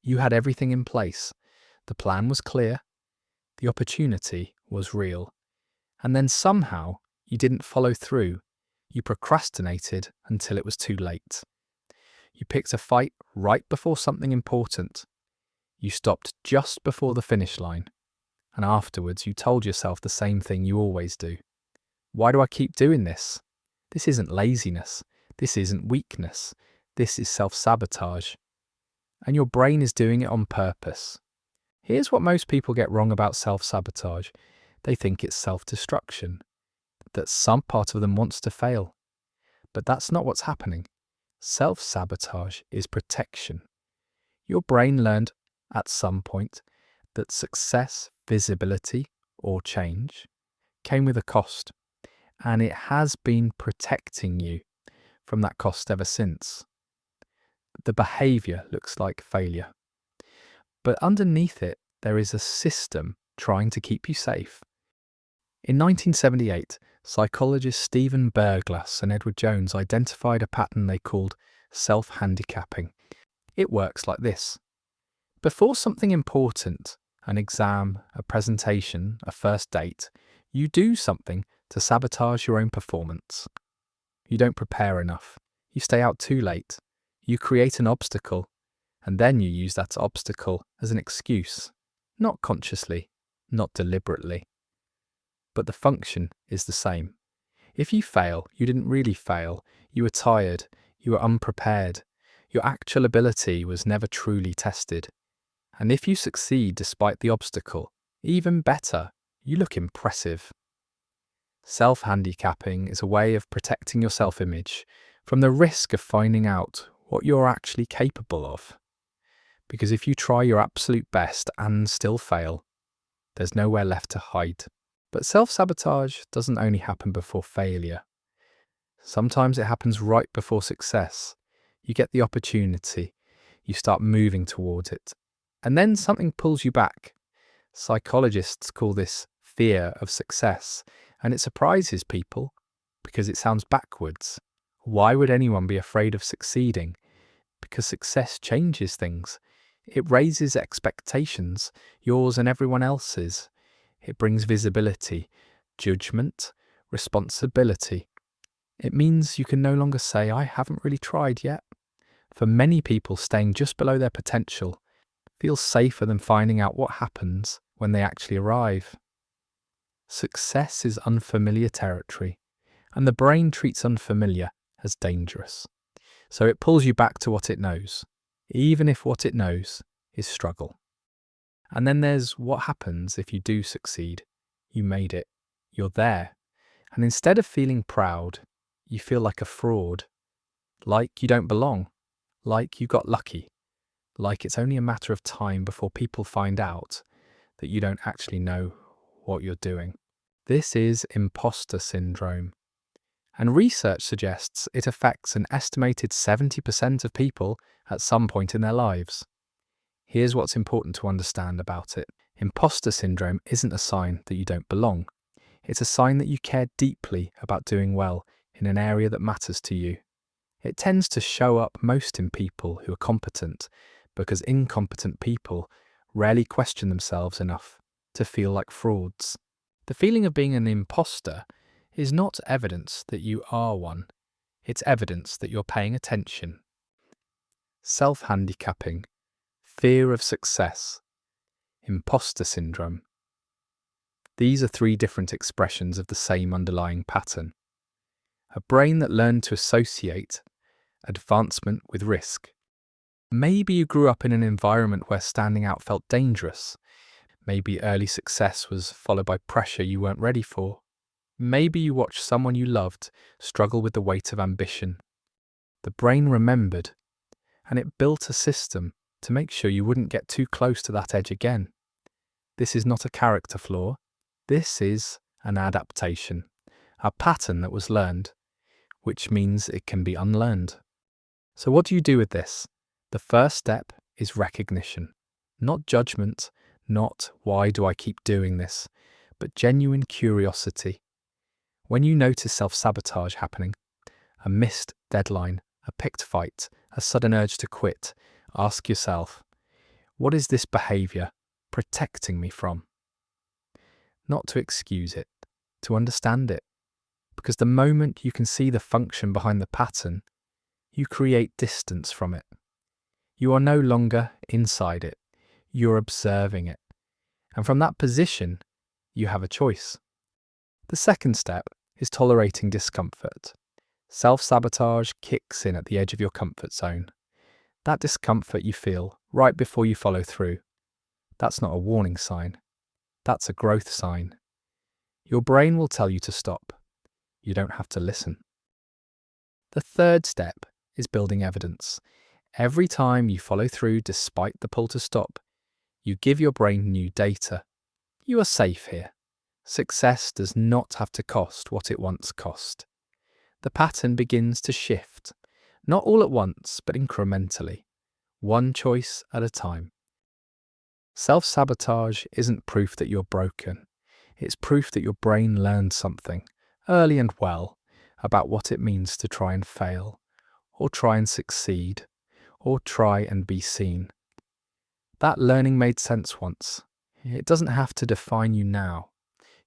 You had everything in place. The plan was clear. The opportunity was real. And then somehow you didn't follow through. You procrastinated until it was too late. You picked a fight right before something important. You stopped just before the finish line. And afterwards you told yourself the same thing you always do. Why do I keep doing this? This isn't laziness. This isn't weakness. This is self-sabotage. And your brain is doing it on purpose. Here's what most people get wrong about self-sabotage. They think it's self-destruction, that some part of them wants to fail. But that's not what's happening. Self-sabotage is protection. Your brain learned at some point that success, visibility, or change came with a cost, and it has been protecting you from that cost ever since. The behavior looks like failure, but underneath it, there is a system trying to keep you safe. In 1978, psychologists Stephen Berglass and Edward Jones identified a pattern they called self-handicapping. It works like this. Before something important, an exam, a presentation, a first date, you do something to sabotage your own performance. You don't prepare enough. You stay out too late. You create an obstacle, and then you use that obstacle as an excuse. Not consciously, not deliberately. But the function is the same. If you fail, you didn't really fail. You were tired. You were unprepared. Your actual ability was never truly tested. And if you succeed despite the obstacle, even better, you look impressive. Self-handicapping is a way of protecting your self-image from the risk of finding out what you're actually capable of. Because if you try your absolute best and still fail, there's nowhere left to hide. But self-sabotage doesn't only happen before failure. Sometimes it happens right before success. You get the opportunity, you start moving towards it, and then something pulls you back. Psychologists call this fear of success, and it surprises people because it sounds backwards. Why would anyone be afraid of succeeding? Because success changes things. It raises expectations, yours and everyone else's. It brings visibility, judgment, responsibility. It means you can no longer say, I haven't really tried yet. For many people, staying just below their potential feels safer than finding out what happens when they actually arrive. Success is unfamiliar territory, and the brain treats unfamiliar as dangerous. So it pulls you back to what it knows, even if what it knows is struggle. And then there's what happens if you do succeed. You made it. You're there. And instead of feeling proud, you feel like a fraud, like you don't belong, like you got lucky, like it's only a matter of time before people find out that you don't actually know what you're doing. This is imposter syndrome. And research suggests it affects an estimated 70% of people at some point in their lives. Here's what's important to understand about it. Imposter syndrome isn't a sign that you don't belong. It's a sign that you care deeply about doing well in an area that matters to you. It tends to show up most in people who are competent, because incompetent people rarely question themselves enough to feel like frauds. The feeling of being an imposter is not evidence that you are one. It's evidence that you're paying attention. Self-handicapping, fear of success, imposter syndrome. These are three different expressions of the same underlying pattern. A brain that learned to associate advancement with risk. Maybe you grew up in an environment where standing out felt dangerous. Maybe early success was followed by pressure you weren't ready for. Maybe you watched someone you loved struggle with the weight of ambition. The brain remembered, and it built a system to make sure you wouldn't get too close to that edge again. This is not a character flaw. This is an adaptation, a pattern that was learned, which means it can be unlearned. So what do you do with this? The first step is recognition, not judgment, not why do I keep doing this, but genuine curiosity. When you notice self-sabotage happening, a missed deadline, a picked fight, a sudden urge to quit, ask yourself, What is this behavior protecting me from? Not to excuse it, to understand it. Because the moment you can see the function behind the pattern, you create distance from it. You are no longer inside it, you're observing it. And from that position, you have a choice. The second step is tolerating discomfort. Self-sabotage kicks in at the edge of your comfort zone. That discomfort you feel right before you follow through. That's not a warning sign. That's a growth sign. Your brain will tell you to stop. You don't have to listen. The third step is building evidence. Every time you follow through despite the pull to stop, you give your brain new data. You are safe here. Success does not have to cost what it once cost. The pattern begins to shift, not all at once, but incrementally, one choice at a time. Self-sabotage isn't proof that you're broken. It's proof that your brain learned something, early and well, about what it means to try and fail, or try and succeed, or try and be seen. That learning made sense once. It doesn't have to define you now.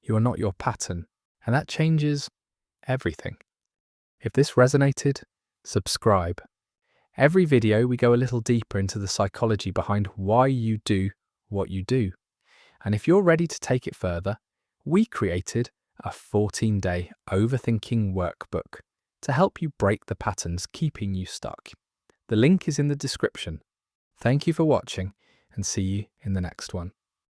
You are not your pattern, and that changes everything. If this resonated, subscribe. Every video we go a little deeper into the psychology behind why you do what you do. And if you're ready to take it further, we created a 14-day overthinking workbook to help you break the patterns keeping you stuck. The link is in the description. Thank you for watching and see you in the next one.